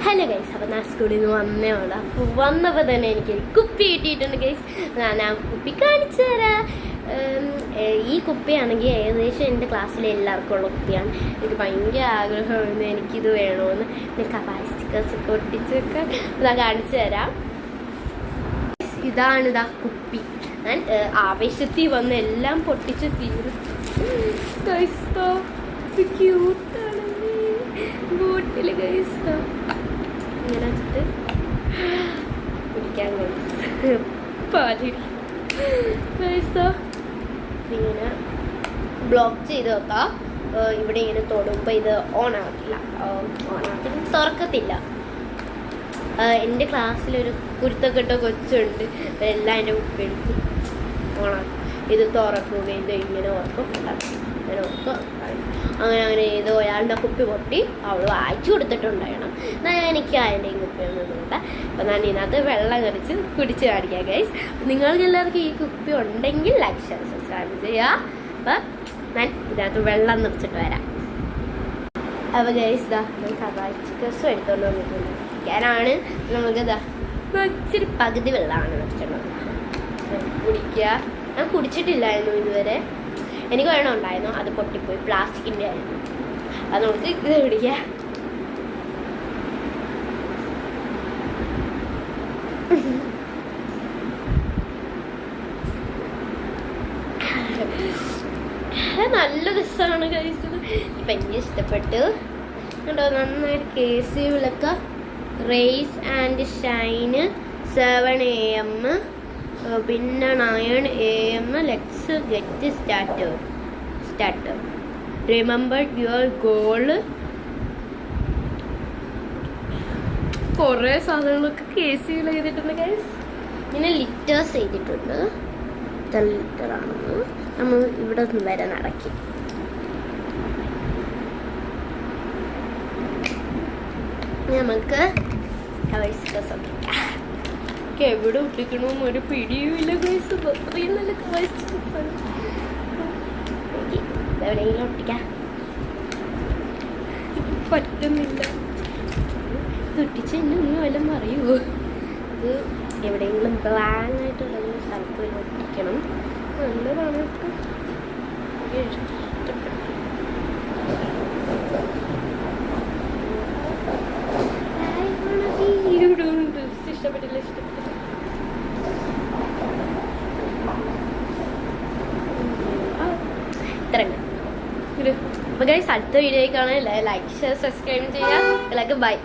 Hello guys, അപ്പോൾ ഞാൻ സ്കൂളിൽ നിന്ന് വന്നേ ഉള്ളൂ. അപ്പോൾ വന്നപ്പോൾ തന്നെ എനിക്ക് കുപ്പി കിട്ടിയിട്ടുണ്ട് ഗൈസ്. ഞാൻ ആ കുപ്പി കാണിച്ചു തരാം. ഈ കുപ്പിയാണെങ്കിൽ ഏകദേശം എൻ്റെ ക്ലാസ്സിലെ എല്ലാവർക്കും ഉള്ള കുപ്പിയാണ്. എനിക്ക് ഭയങ്കര ആഗ്രഹമായിരുന്നു എനിക്കിത് വേണമെന്ന്. കപ്പാസിറ്റിക്കേഴ്സൊക്കെ ഒട്ടിച്ച് വെക്കാൻ ഞാൻ കാണിച്ചു തരാം. ഇതാണിതാ കുപ്പി. ഞാൻ ആവേശത്തിൽ വന്ന് എല്ലാം പൊട്ടിച്ച് തീരും. ക്യൂട്ടാണ് ബോട്ടിൽ ഗൈസ്. ഇങ്ങനെ വെച്ചിട്ട് കുടിക്കാൻ പാലിൽ ഗൈസ് ഇങ്ങനെ ബ്ലോക്ക് ചെയ്ത് വെക്കാം. ഇവിടെ ഇങ്ങനെ തൊടുമ്പോൾ ഇത് ഓണാക്കില്ല, തുറക്കത്തില്ല. എൻ്റെ ക്ലാസ്സിലൊരു കുരുത്തക്കെട്ട കൊച്ചുണ്ട്, എല്ലാം എൻ്റെ കുപ്പി എടുത്ത് ഓണാക്കും. ഇത് തുറക്കുക, ഇത് ഇങ്ങനെ ഓർക്കും, അങ്ങനെ ഓർക്കും. അങ്ങനെ ഏതോ ഒരാളുടെ കുപ്പി പൊട്ടി അവൾ വായിച്ചു കൊടുത്തിട്ടുണ്ടായിരുന്നു. എനിക്ക് അതിൻ്റെയും കുപ്പിയൊന്നും വേണ്ട. അപ്പം ഞാൻ ഇതിനകത്ത് വെള്ളം കറിച്ച് കുടിച്ച് കാണിക്കാം ഗൈസ്. നിങ്ങൾക്ക് എല്ലാവർക്കും ഈ കുപ്പി ഉണ്ടെങ്കിൽ ലൈക്ക് ഷെയർ സബ്സ്ക്രൈബ് ചെയ്യുക. അപ്പം ഞാൻ ഇതിനകത്ത് വെള്ളം നിറച്ചിട്ട് വരാം. അപ്പോൾ ഗൈസ് ഇതാ ഞാൻ കപാസിറ്റിക്കേഴ്സും എടുത്തുകൊണ്ട് വന്നിട്ടുണ്ട്. ഞാനാണ് നമുക്ക് ഇതാ ഇച്ചിരി പകുതി വെള്ളമാണ് നിറച്ചിട്ടുള്ളത്. കുടിക്കുക. ഞാൻ കുടിച്ചിട്ടില്ലായിരുന്നു ഇതുവരെ. എനിക്ക് വേണം ഉണ്ടായിരുന്നു, അത് പൊട്ടിപ്പോയി, പ്ലാസ്റ്റിക്കിൻ്റെ ആയിരുന്നു. അത് നമുക്ക് ഇത് പിടിക്കാം. നല്ല രസമാണ് കഴിച്ചത്. ഭയങ്കര ഇഷ്ടപ്പെട്ടു കേട്ടോ. നന്നായിട്ട് കേസി വിളക്ക റേസ് ആൻഡ് ഷൈന് 7 AM, പിന്നെ 9 AM. Let's get start. Remember your goal. കുറേ സാധനങ്ങളൊക്കെ കേസുകൾ ചെയ്തിട്ടുണ്ട് ഗൈസ്. പിന്നെ ലിറ്റേഴ്സ് ചെയ്തിട്ടുണ്ട്. ഇത്ര ലിറ്ററാണെന്ന് നമ്മൾ ഇവിടെ വരെ നടക്കി. നമുക്ക് എവിടെ ഒട്ടിക്കണമെന്ന് ഒരു പിടിയുമില്ല ഗൈസ്. അത്രയും നല്ല എവിടെയെങ്കിലും ഒട്ടിക്കാം പറ്റുന്നില്ല. ഒട്ടിച്ച് എന്നെ ഒന്നും വല്ലതും പറയുമോ? ഇത് എവിടെയെങ്കിലും ബ്ലാങ്ക് ആയിട്ടുള്ള സ്ഥലത്ത് വല്ല ഒട്ടിക്കണം. നല്ലതാണ്. ഇഷ്ടപ്പെട്ടു. ഇഷ്ടപ്പെട്ടില്ല. ഇത്രയുണ്ട്. അപ്പോൾ ഗൈസ് അടുത്ത വീഡിയോയിൽ കാണാൻ ലൈക്ക് ഷെയർ സബ്സ്ക്രൈബ് ചെയ്യുക. എല്ലാവർക്കും ബൈ.